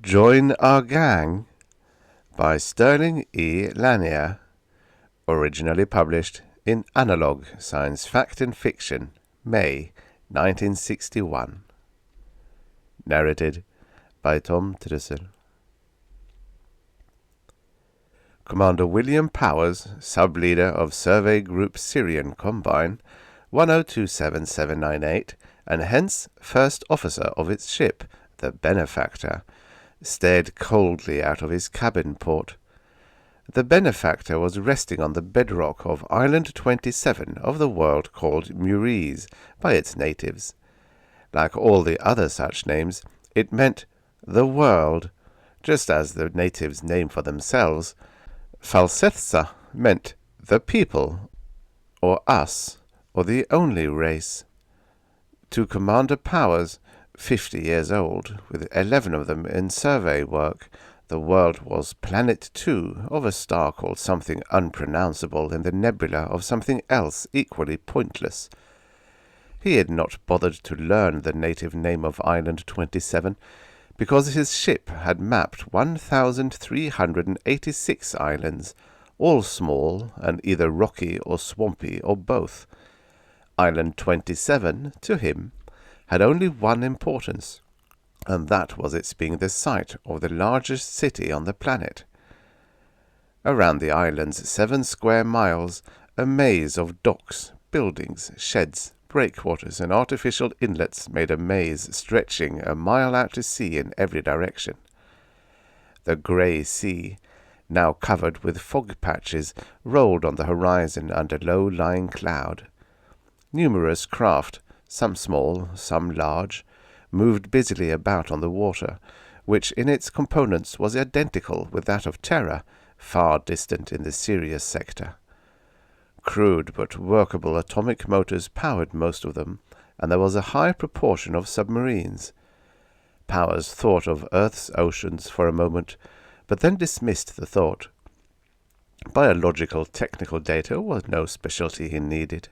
Join Our Gang by Sterling E. Lanier, originally published in Analog Science Fact and Fiction, May 1961. Narrated by Tom Trussel. Commander William Powers, sub-leader of Survey Group Syrian Combine 1027798, and hence first officer of its ship, the Benefactor, stared coldly out of his cabin port. The Benefactor was resting on the bedrock of Island 27 of the world called Murees by its natives. Like all the other such names, it meant the world, just as the natives' name for themselves. Falsetsa meant the people, or us, or the only race. To Commander Powers, 50 years old, with 11 of them in survey work, the world was Planet 2 of a star called something unpronounceable in the nebula of something else equally pointless. He had not bothered to learn the native name of Island 27, because his ship had mapped 1,386 islands, all small and either rocky or swampy or both. Island 27, to him, had only one importance, and that was its being the site of the largest city on the planet. Around the island's 7 square miles, a maze of docks, buildings, sheds, breakwaters, and artificial inlets made a maze stretching a mile out to sea in every direction. The grey sea, now covered with fog patches, rolled on the horizon under low-lying cloud. Numerous craft, some small, some large, moved busily about on the water, which in its components was identical with that of Terra, far distant in the Sirius sector. Crude but workable atomic motors powered most of them, and there was a high proportion of submarines. Powers thought of Earth's oceans for a moment, but then dismissed the thought. Biological technical data was no specialty he needed.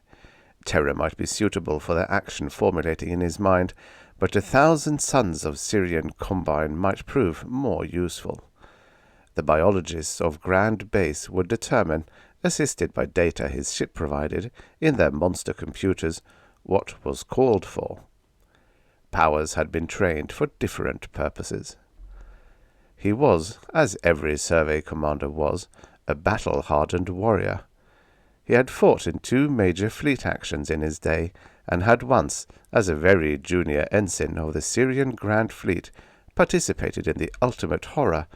Terror might be suitable for the action formulating in his mind, but 1,000 sons of Syrian Combine might prove more useful. The biologists of Grand Base would determine, assisted by data his ship provided in their monster computers, what was called for. Powers had been trained for different purposes. He was, as every survey commander was, a battle-hardened warrior. He had fought in 2 major fleet actions in his day, and had once, as a very junior ensign of the Syrian Grand Fleet, participated in the ultimate horror,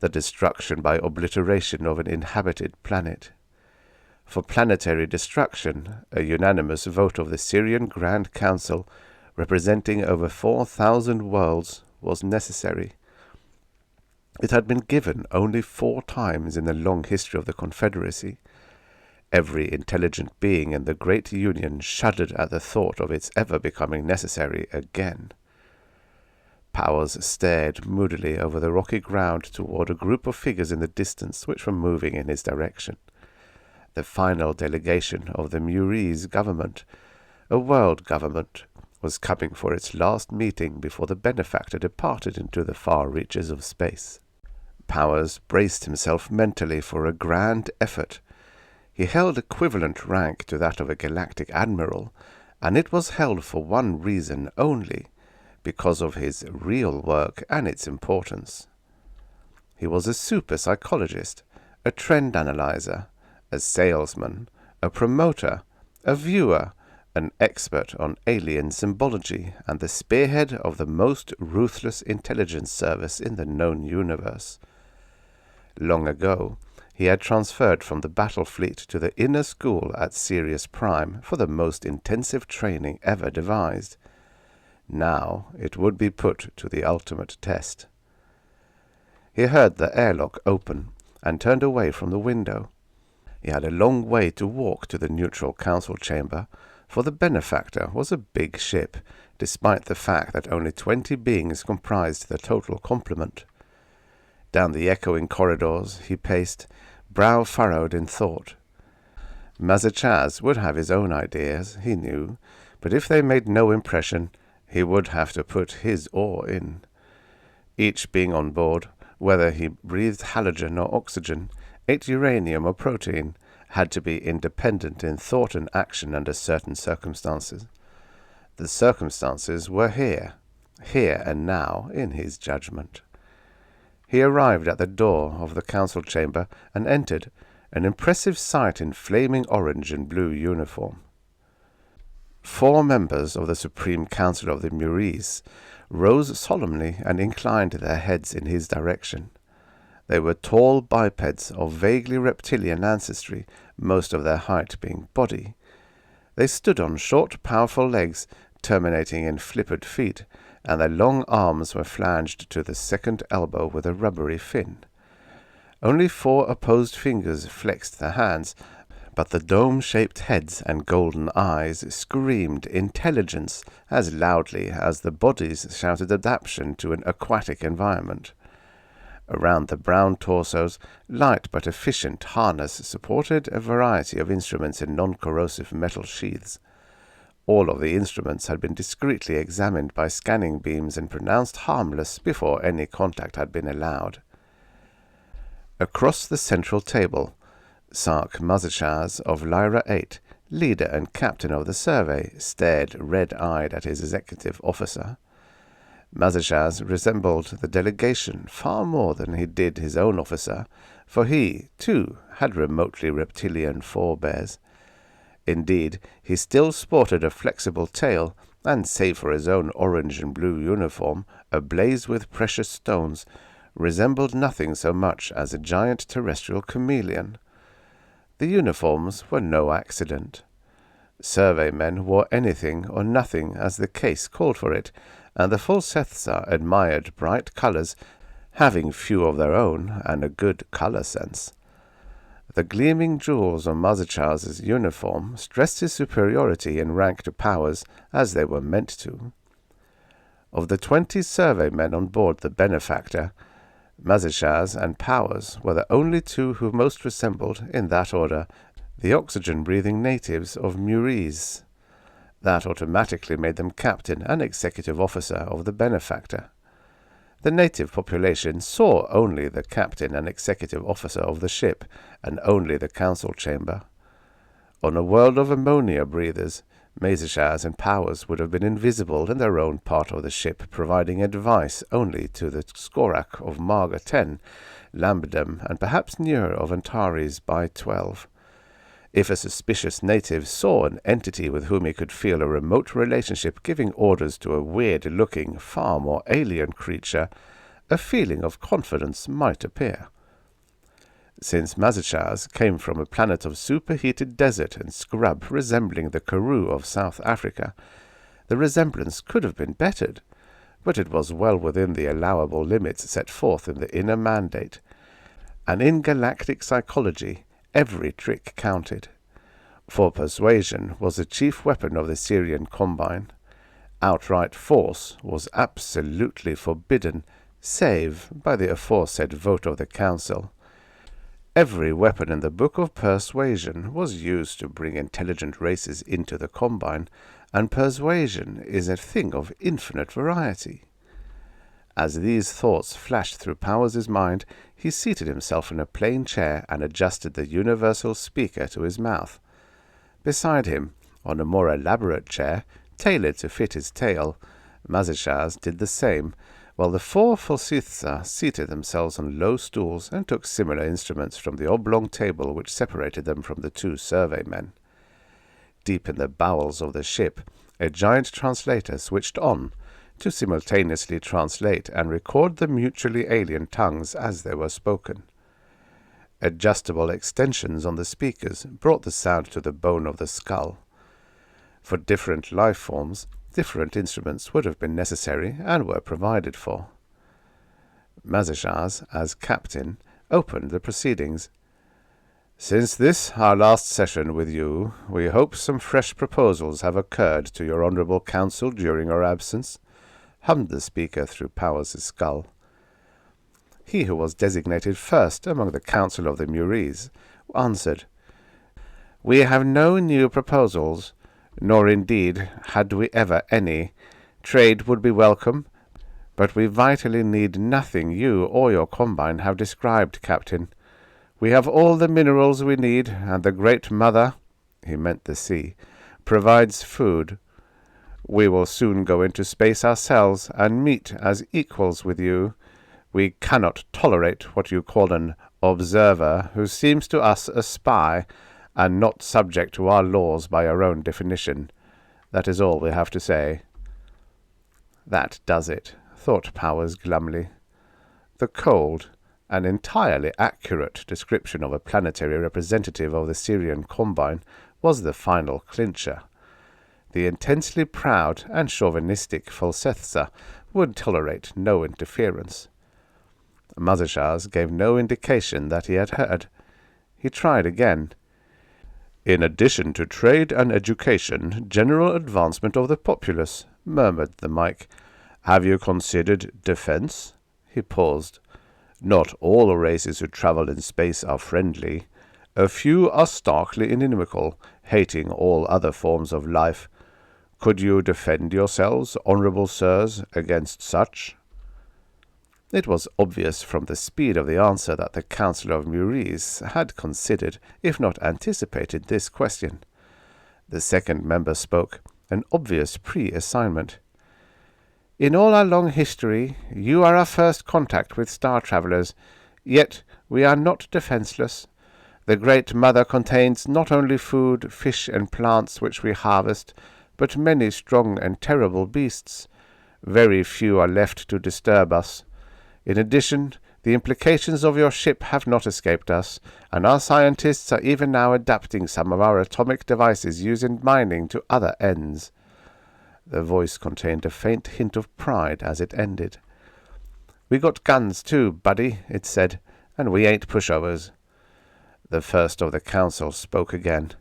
the destruction by obliteration of an inhabited planet. For planetary destruction, a unanimous vote of the Syrian Grand Council, representing over 4,000 worlds, was necessary. It had been given only 4 times in the long history of the Confederacy. Every intelligent being in the great Union shuddered at the thought of its ever becoming necessary again. Powers stared moodily over the rocky ground toward a group of figures in the distance which were moving in his direction. The final delegation of the Murees government, a world government, was coming for its last meeting before the Benefactor departed into the far reaches of space. Powers braced himself mentally for a grand effort. He held equivalent rank to that of a galactic admiral, and it was held for one reason only, because of his real work and its importance. He was a super psychologist, a trend analyzer, a salesman, a promoter, a viewer, an expert on alien symbology, and the spearhead of the most ruthless intelligence service in the known universe. Long ago, he had transferred from the battle fleet to the inner school at Sirius Prime for the most intensive training ever devised. Now it would be put to the ultimate test. He heard the airlock open and turned away from the window. He had a long way to walk to the neutral council chamber, for the Benefactor was a big ship, despite the fact that only 20 beings comprised the total complement. Down the echoing corridors he paced, brow furrowed in thought. Mazachaz would have his own ideas, he knew, but if they made no impression, he would have to put his oar in. Each being on board, whether he breathed halogen or oxygen, ate uranium or protein, had to be independent in thought and action under certain circumstances. The circumstances were here and now, in his judgment. He arrived at the door of the council chamber and entered, an impressive sight in flaming orange and blue uniform. 4 members of the Supreme Council of the Muries rose solemnly and inclined their heads in his direction. They were tall bipeds of vaguely reptilian ancestry, most of their height being body. They stood on short, powerful legs, terminating in flippered feet, and their long arms were flanged to the second elbow with a rubbery fin. Only 4 opposed fingers flexed their hands, but the dome-shaped heads and golden eyes screamed intelligence as loudly as the bodies shouted adaptation to an aquatic environment. Around the brown torsos, light but efficient harness supported a variety of instruments in non-corrosive metal sheaths. All of the instruments had been discreetly examined by scanning beams and pronounced harmless before any contact had been allowed. Across the central table, Sark Mazachas of Lyra 8, leader and captain of the survey, stared red-eyed at his executive officer. Mazachas resembled the delegation far more than he did his own officer, for he, too, had remotely reptilian forebears. Indeed, he still sported a flexible tail, and save for his own orange and blue uniform, ablaze with precious stones, resembled nothing so much as a giant terrestrial chameleon. The uniforms were no accident. Surveymen wore anything or nothing as the case called for it, and the Fulsetha admired bright colours, having few of their own and a good colour sense. The gleaming jewels on Mazachas's uniform stressed his superiority in rank to Powers, as they were meant to. Of the 20 surveymen on board the Benefactor, Mazachas and Powers were the only 2 who most resembled, in that order, the oxygen-breathing natives of Muries. That automatically made them captain and executive officer of the Benefactor. The native population saw only the captain and executive officer of the ship, and only the council chamber. On a world of ammonia breathers, Mazachas and Powers would have been invisible in their own part of the ship, providing advice only to the Skorak of Marga 10, Lambdam, and perhaps nearer of Antares by 12. If a suspicious native saw an entity with whom he could feel a remote relationship giving orders to a weird-looking, far more alien creature, a feeling of confidence might appear. Since Mazachas came from a planet of superheated desert and scrub resembling the Karoo of South Africa, the resemblance could have been bettered, but it was well within the allowable limits set forth in the inner mandate, and in galactic psychology every trick counted. For persuasion was the chief weapon of the Syrian Combine. Outright force was absolutely forbidden, save by the aforesaid vote of the Council. Every weapon in the Book of Persuasion was used to bring intelligent races into the Combine, and persuasion is a thing of infinite variety. As these thoughts flashed through Powers' mind, he seated himself in a plain chair and adjusted the universal speaker to his mouth. Beside him, on a more elaborate chair, tailored to fit his tail, Mazachas did the same, while the 4 Fulsetha seated themselves on low stools and took similar instruments from the oblong table which separated them from the 2 surveymen. Deep in the bowels of the ship, a giant translator switched on, to simultaneously translate and record the mutually alien tongues as they were spoken. Adjustable extensions on the speakers brought the sound to the bone of the skull. For different life forms, different instruments would have been necessary and were provided for. Mazachas, as captain, opened the proceedings. "Since this, our last session with you, we hope some fresh proposals have occurred to your honourable council during our absence," hummed the speaker through Powers' skull. He who was designated first among the Council of the Muries answered, "We have no new proposals, nor indeed had we ever any. Trade would be welcome, But we vitally need nothing you or your combine have described, Captain. We have all the minerals we need, and the Great Mother," he meant the sea, "provides food. We will soon go into space ourselves and meet as equals with you. We cannot tolerate what you call an observer who seems to us a spy and not subject to our laws by your own definition. That is all we have to say." "That does it," thought Powers glumly. The cold and entirely accurate description of a planetary representative of the Syrian Combine was the final clincher. The intensely proud and chauvinistic Folsetsa would tolerate no interference. Mazashars gave no indication that he had heard. He tried again. "In addition to trade and education, general advancement of the populace," murmured the mic. "Have you considered defense?" He paused. "Not all races who travel in space are friendly. A few are starkly inimical, hating all other forms of life. Could you defend yourselves, honorable sirs, against such?" It was obvious from the speed of the answer that the Councillor of Muris had considered, if not anticipated, this question. The second member spoke, an obvious pre-assignment. "In all our long history, you are our first contact with star travelers, yet we are not defenseless. The Great Mother contains not only food, fish, and plants which we harvest, but many strong and terrible beasts. Very few are left to disturb us. In addition, the implications of your ship have not escaped us, and our scientists are even now adapting some of our atomic devices used in mining to other ends." The voice contained a faint hint of pride as it ended. "We got guns too, buddy," it said, "and we ain't pushovers." The first of the council spoke again.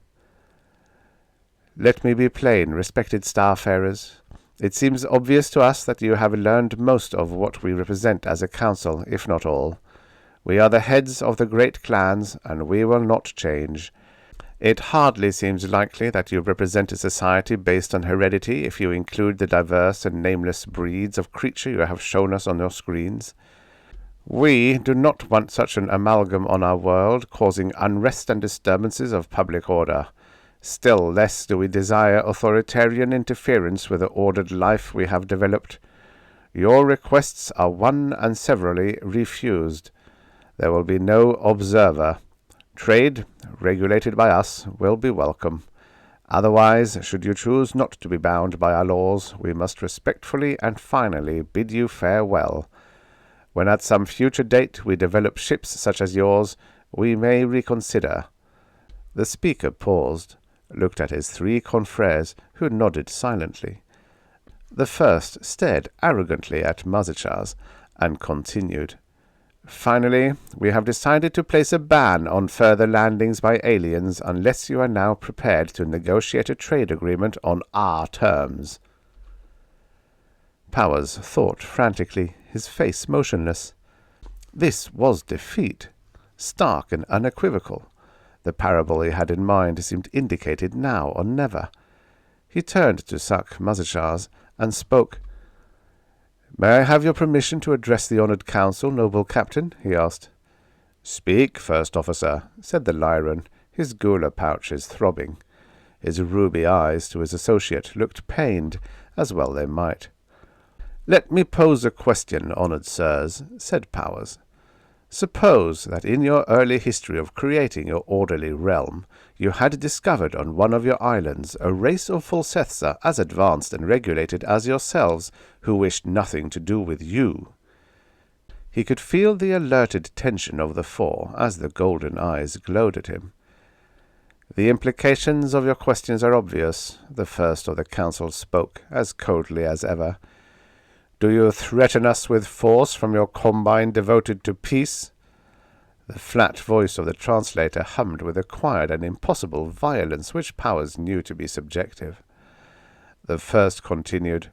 "Let me be plain, respected starfarers. It seems obvious to us that you have learned most of what we represent as a council, if not all. We are the heads of the great clans, and we will not change. It hardly seems likely that you represent a society based on heredity if you include the diverse and nameless breeds of creature you have shown us on your screens. We do not want such an amalgam on our world, causing unrest and disturbances of public order. Still less do we desire authoritarian interference with the ordered life we have developed. Your requests are one and severally refused. There will be no observer. Trade, regulated by us, will be welcome. Otherwise, should you choose not to be bound by our laws, we must respectfully and finally bid you farewell. When at some future date we develop ships such as yours, we may reconsider." The speaker paused, looked at his three confreres, who nodded silently. The first stared arrogantly at Mazachars, and continued. "Finally, we have decided to place a ban on further landings by aliens unless you are now prepared to negotiate a trade agreement on our terms." Powers thought frantically, his face motionless. This was defeat, stark and unequivocal. The parable he had in mind seemed indicated now or never. He turned to Sak Mazachars and spoke. "May I have your permission to address the honoured council, noble captain?" he asked. "Speak, first officer," said the Lyran, his gular pouches throbbing. His ruby eyes to his associate looked pained, as well they might. "Let me pose a question, honoured sirs," said Powers. "Suppose that in your early history of creating your orderly realm, you had discovered on one of your islands a race of Folsetsa as advanced and regulated as yourselves, who wished nothing to do with you." He could feel the alerted tension of the four as the golden eyes glowed at him. "The implications of your questions are obvious," the first of the council spoke, as coldly as ever. "Do you threaten us with force from your combine devoted to peace?" The flat voice of the translator hummed with a quiet and impossible violence which Powers knew to be subjective. The first continued.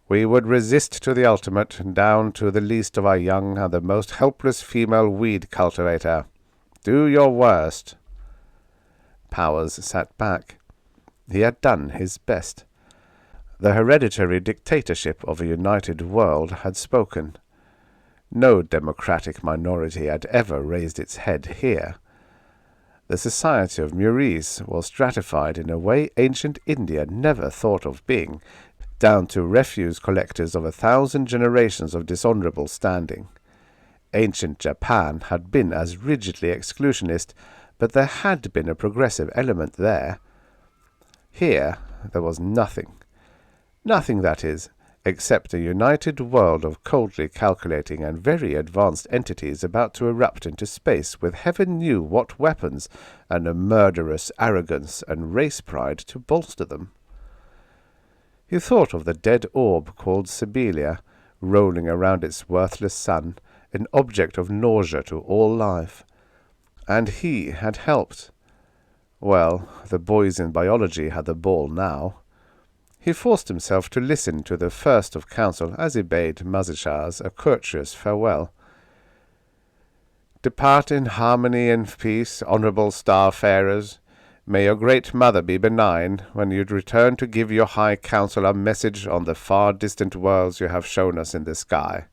"We would resist to the ultimate, down to the least of our young and the most helpless female weed cultivator. Do your worst." Powers sat back. He had done his best. The hereditary dictatorship of a united world had spoken. No democratic minority had ever raised its head here. The society of Maurice was stratified in a way ancient India never thought of being, down to refuse collectors of 1,000 generations of dishonorable standing. Ancient Japan had been as rigidly exclusionist, but there had been a progressive element there. Here there was nothing. Nothing, that is, except a united world of coldly calculating and very advanced entities about to erupt into space with heaven knew what weapons and a murderous arrogance and race pride to bolster them. He thought of the dead orb called Sibelia, rolling around its worthless sun, an object of nausea to all life. And he had helped. Well, the boys in biology had the ball now. He forced himself to listen to the first of council as he bade Mazishars a courteous farewell. "Depart in harmony and peace, honourable starfarers. May your great mother be benign when you return to give your high council a message on the far distant worlds you have shown us in the sky."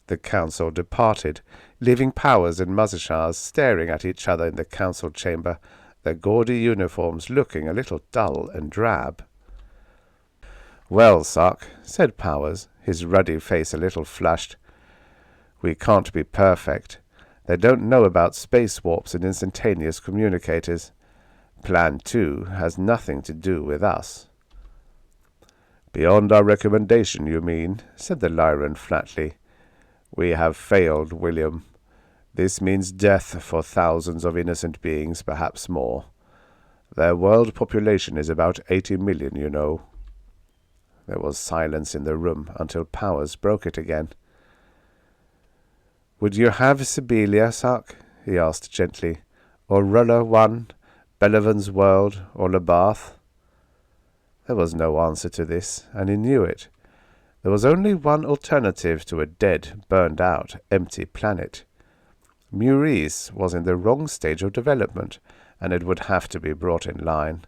The council departed, leaving Powers and Mazishars staring at each other in the council chamber, their gaudy uniforms looking a little dull and drab. "Well, Sark," said Powers, his ruddy face a little flushed, "we can't be perfect. They don't know about space warps and instantaneous communicators. Plan 2 has nothing to do with us." "Beyond our recommendation, you mean," said the Lyran flatly. "We have failed, William. This means death for thousands of innocent beings, perhaps more. Their world population is about 80 million, you know." There was silence in the room until Powers broke it again. "Would you have Sibelia, Sark?" he asked gently. "Or Ruller 1, Bellovan's World, or Labath?" There was no answer to this, and he knew it. There was only one alternative to a dead, burned-out, empty planet. Maurice was in the wrong stage of development, and it would have to be brought in line.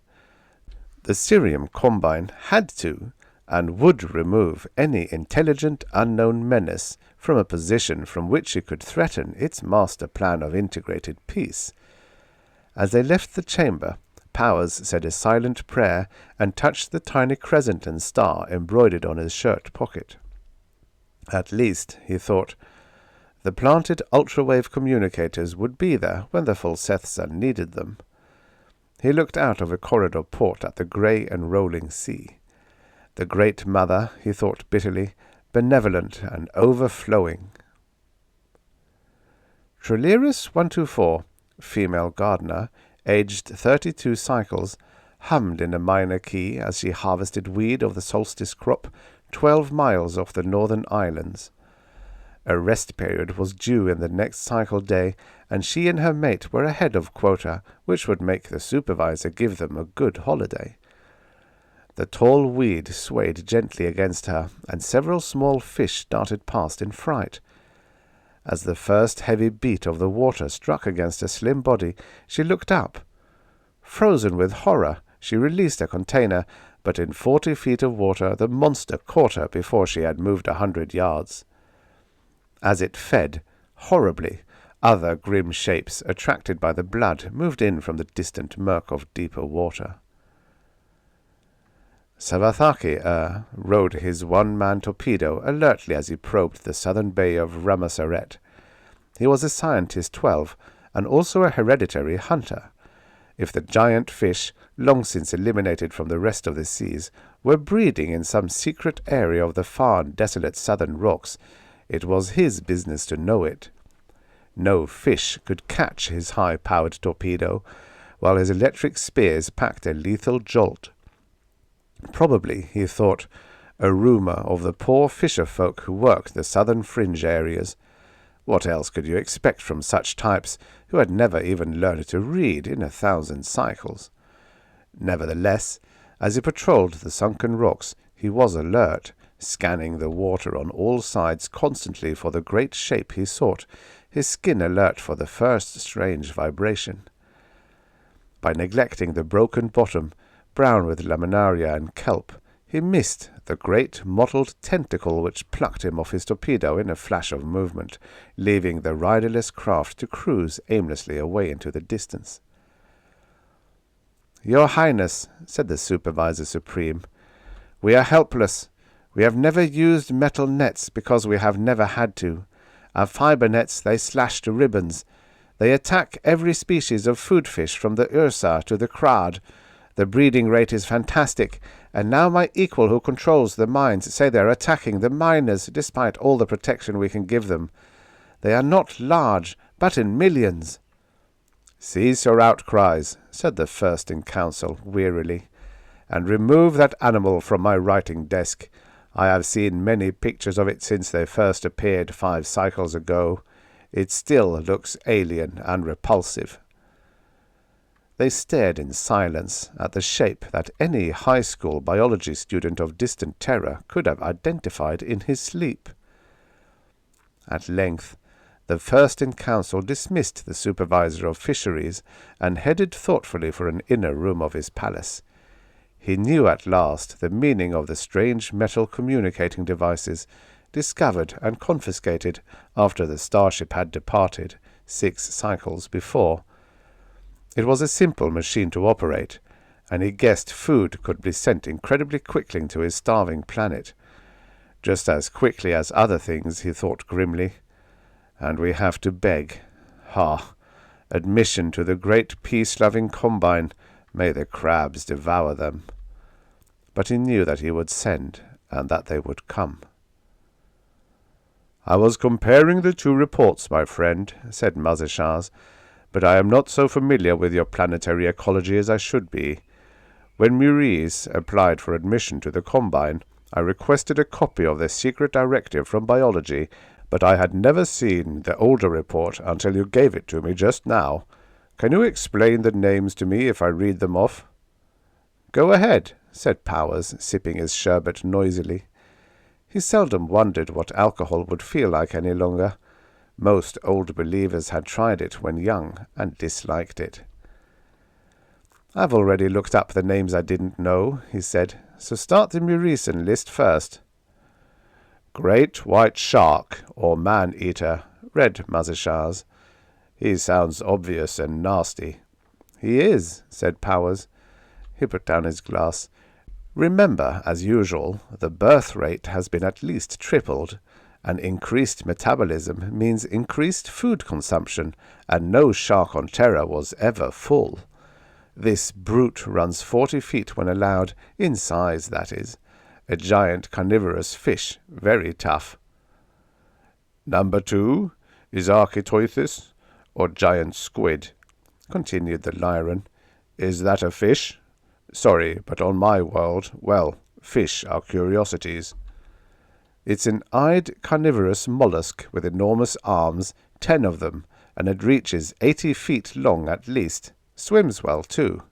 The Cerium Combine had to, and would remove any intelligent unknown menace from a position from which it could threaten its master plan of integrated peace. As they left the chamber, Powers said a silent prayer and touched the tiny crescent and star embroidered on his shirt pocket. At least, he thought, the planted ultrawave communicators would be there when the Fulsethsa needed them. He looked out of a corridor port at the grey and rolling sea. The Great Mother, he thought bitterly, benevolent and overflowing. Treleris 124, female gardener, aged 32 cycles, hummed in a minor key as she harvested weed of the solstice crop 12 miles off the northern islands. A rest period was due in the next cycle day, and she and her mate were ahead of quota, which would make the supervisor give them a good holiday. The tall weed swayed gently against her, and several small fish darted past in fright. As the first heavy beat of the water struck against her slim body, she looked up. Frozen with horror, she released her container, but in 40 feet of water the monster caught her before she had moved 100 yards. As it fed, horribly, other grim shapes, attracted by the blood, moved in from the distant murk of deeper water. Savathaki rode his one-man torpedo alertly as he probed the southern bay of Ramasaret. He was a scientist 12, and also a hereditary hunter. If the giant fish, long since eliminated from the rest of the seas, were breeding in some secret area of the far and desolate southern rocks, it was his business to know it. No fish could catch his high-powered torpedo, while his electric spears packed a lethal jolt. Probably, he thought, a rumour of the poor fisher-folk who worked the southern fringe areas. What else could you expect from such types who had never even learned to read in 1,000 cycles? Nevertheless, as he patrolled the sunken rocks, he was alert, scanning the water on all sides constantly for the great shape he sought, his skin alert for the first strange vibration. By neglecting the broken bottom, brown with laminaria and kelp, He missed the great mottled tentacle which plucked him off his torpedo in a flash of movement, leaving the riderless craft to cruise aimlessly away into the distance. "Your Highness," said the Supervisor Supreme, "we are helpless. We have never used metal nets because we have never had to. Our fiber nets they slash to ribbons. They attack every species of food fish from the ursa to the crad. The breeding rate is fantastic, and now my equal who controls the mines say they are attacking the miners despite all the protection we can give them. They are not large, but in millions." "Cease your outcries," said the first in council wearily, "and remove that animal from my writing desk. I have seen many pictures of it since they first appeared 5 cycles ago. It still looks alien and repulsive." They stared in silence at the shape that any high school biology student of distant terror could have identified in his sleep. At length, the first in council dismissed the supervisor of fisheries and headed thoughtfully for an inner room of his palace. He knew at last the meaning of the strange metal communicating devices discovered and confiscated after the starship had departed 6 cycles before. It was a simple machine to operate, and he guessed food could be sent incredibly quickly to his starving planet. Just as quickly as other things, he thought grimly. And we have to beg. Ha! Admission to the great peace-loving combine. May the crabs devour them. But he knew that he would send, and that they would come. "I was comparing the 2 reports, my friend," said Mazeshaz, "but I am not so familiar with your planetary ecology as I should be. When Maurice applied for admission to the Combine, I requested a copy of the secret directive from biology, but I had never seen the older report until you gave it to me just now. Can you explain the names to me if I read them off?" "Go ahead," said Powers, sipping his sherbet noisily. He seldom wondered what alcohol would feel like any longer. Most old believers had tried it when young and disliked it. "I've already looked up the names I didn't know," he said, "so start the Murison list first." "Great white shark, or man-eater," read Mazeshaz. "He sounds obvious and nasty." "He is," said Powers. He put down his glass. "Remember, as usual, the birth rate has been at least tripled, and increased metabolism means increased food consumption, and no shark on Terra was ever full. This brute runs 40 feet when allowed, in size, that is. A giant carnivorous fish, very tough." "Number 2 is Architoithis, or giant squid," continued the Lyran. "Is that a fish? Sorry, but on my world, well, fish are curiosities." "It's an eyed carnivorous mollusk with enormous arms, 10 of them, and it reaches 80 feet long at least. Swims well, too."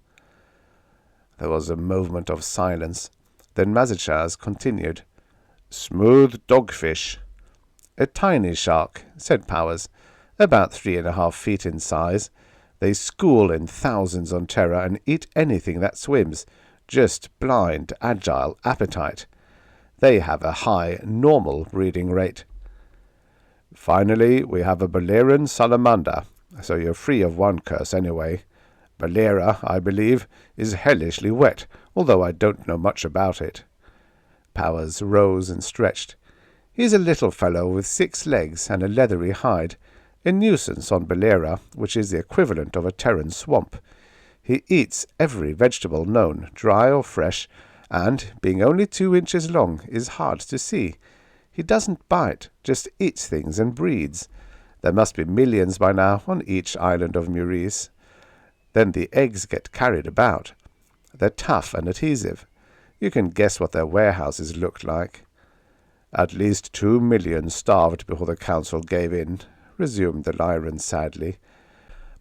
There was a moment of silence. Then Mazeshaz continued. "Smooth dogfish." "A tiny shark," said Powers, "about 3.5 feet in size. They school in thousands on Terra and eat anything that swims. Just blind, agile appetite. They have a high, normal breeding rate." "Finally, we have a Balearan salamander, so you're free of one curse anyway. Balera, I believe, is hellishly wet, although I don't know much about it." Powers rose and stretched. "He's a little fellow with 6 legs and a leathery hide, a nuisance on Balera, which is the equivalent of a Terran swamp. He eats every vegetable known, dry or fresh, and, being only 2 inches long, is hard to see. He doesn't bite, just eats things and breeds. There must be millions by now on each island of Maurice. Then the eggs get carried about. They're tough and adhesive. You can guess what their warehouses looked like." "At least 2 million starved before the council gave in," resumed the Lyran sadly.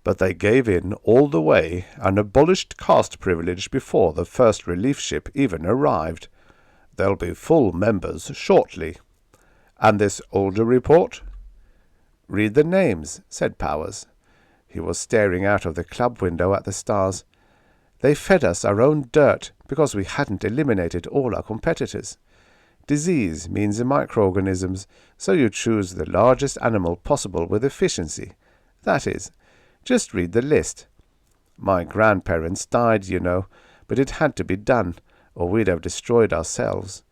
"But they gave in all the way and abolished caste privilege before the first relief ship even arrived. They'll be full members shortly. And this older report?" "Read the names," said Powers. He was staring out of the club window at the stars. "They fed us our own dirt, because we hadn't eliminated all our competitors. Disease means microorganisms, so you choose the largest animal possible with efficiency. That is, just read the list. My grandparents died, you know, but it had to be done, or we'd have destroyed ourselves.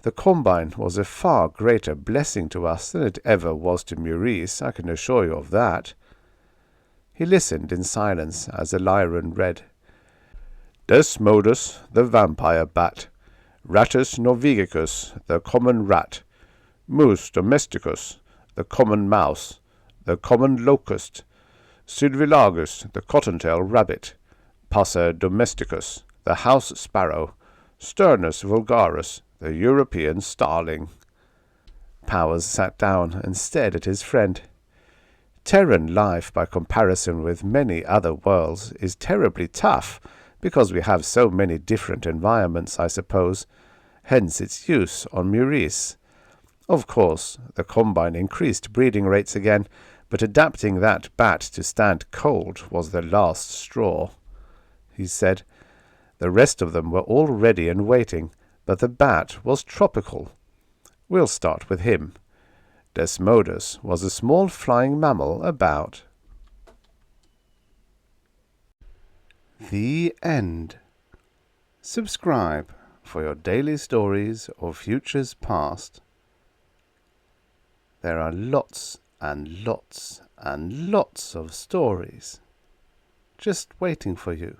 The Combine was a far greater blessing to us than it ever was to Maurice, I can assure you of that. He listened in silence as the Lyran read. Desmodus, the vampire bat. Rattus norvegicus, the common rat. Mus domesticus, the common mouse. The common locust. Sylvilagus, the cottontail rabbit. Passer domesticus, the house sparrow. Sturnus vulgaris, the European starling. Powers sat down and stared at his friend. Terran life, by comparison with many other worlds, is terribly tough, because we have so many different environments, I suppose. Hence its use on Maurice. Of course, the Combine increased breeding rates again, but adapting that bat to stand cold was the last straw. He said, the rest of them were all ready and waiting, but the bat was tropical. We'll start with him. Desmodus was a small flying mammal about. The end. Subscribe for your daily stories of futures past. There are lots and lots and lots of stories just waiting for you.